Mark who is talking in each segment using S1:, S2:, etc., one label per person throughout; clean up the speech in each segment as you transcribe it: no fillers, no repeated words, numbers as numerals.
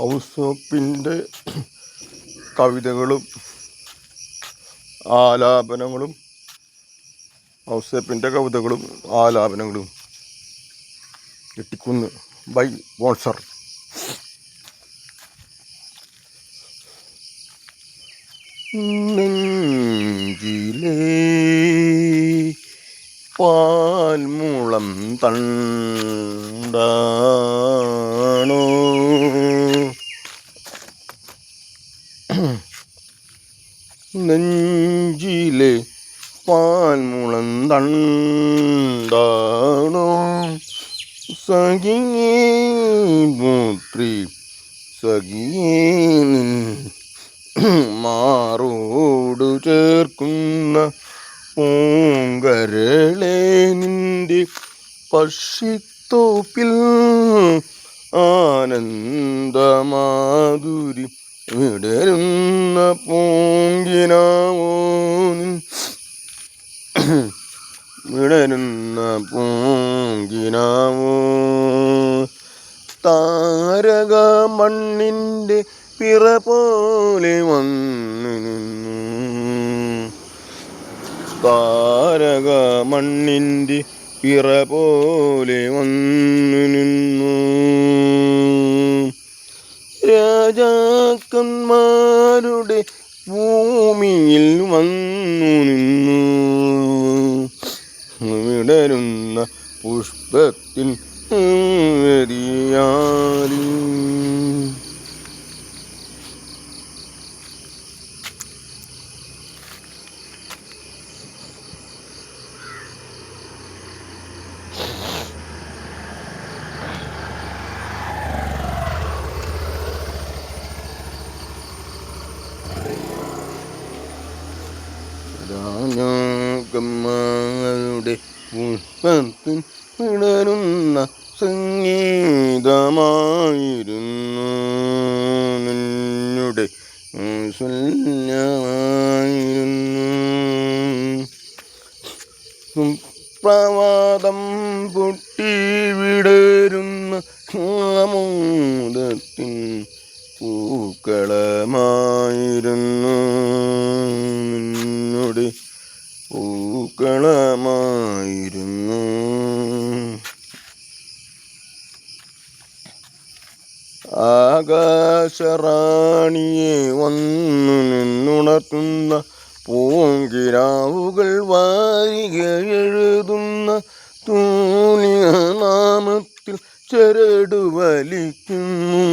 S1: ഔസേപ്പിൻ്റെ കവിതകളും ആലാപനങ്ങളും എട്ടിക്കുന്ന് ബൈ ബോൺസർ. നെഞ്ചിലേ പാൽമുളം തണ്ടാണോ നെഞ്ചിലെ പാൽമുളം തണ്ടാണോ സഖിയേ പുത്രി സഖിയേ മാറോടു ചേർക്കുന്ന പൂങ്കരളെ നിന്റെ പക്ഷിത്തോപ്പിൽ ആനന്ദമാധുരി വിടരുന്ന പൂങ്കിനാവോ താരക മണ്ണിൻ്റെ പിറ പോലെ വന്നു നിന്നു താരക മണ്ണിൻ്റെ പിറ പോലെ വന്നു നിന്നു രാജാക്കന്മാരുടെ ഭൂമിയിൽ വന്നു നിന്നു വിടരുന്ന പുഷ്പത്തിൽ വ്യതിയാലി രാജാക്കന്മാരുടെ പുഷ്പത്തിൽ വിടരുന്ന സംഗീതമായിരുന്നു നിന്നുടെ സുപ്രഭാതം പൊട്ടി വിടരുന്ന ആമോദത്തിൻ പൂക്കളമായിരുന്നു നിന്നുടെ പൂക്കളമായിരുന്നു. ആകാശറാണിയെ വന്നു നിന്നുണർത്തുന്ന പൂങ്കിരാവുകൾ വാരിക എഴുതുന്ന തൂലിക നാമത്തിൽ ചരടു വലിക്കുന്നു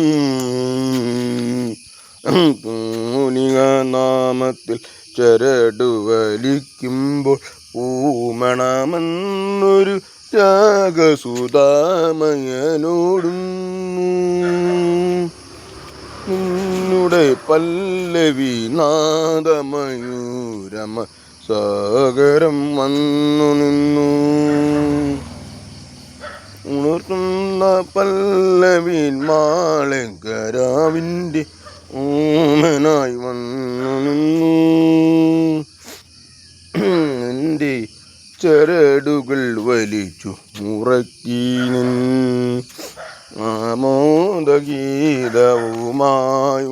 S1: തൂലിക നാമത്തിൽ ചരടു വലിക്കുമ്പോൾ പൂമണമെന്നൊരു രാഗസുധാമയനോടുന്നു നിന്നുടെ പല്ലവി നാദമയൂരമ സാഗരം വന്നു നിന്നു ഉണർത്തുന്ന പല്ലവിൻ മാളങ്കരാവിൻ്റെ ഊമനായി വന്നു നിന്നു എൻ്റെ ചരടുകൾ വലിച്ചു മുറക്കി ആമോദഗീതവുമായി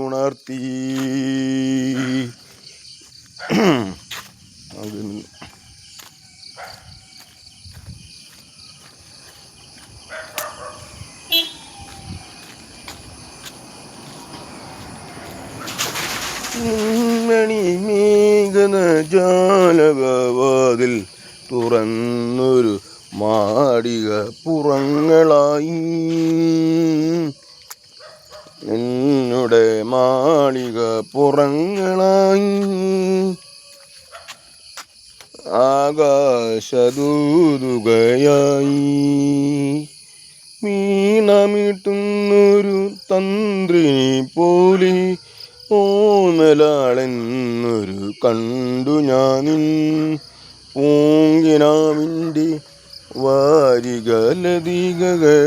S1: ഉണർത്തി. മണിമേഘന ജാലകവാതിൽ തുറന്നൊരു മാടിക പുറങ്ങളായി നിന്നുടെ മാളിക പുറങ്ങളായി ആകാശദൂതുകയായി വീണമിട്ടുന്നൊരു തന്ത്രിനെ പോലെ ഓമലാളെന്നൊരു കണ്ടു ഞാനിൻ പൂങ്കിനാവിൻ്റെ വാരിക ലതികകളായിരുന്നു.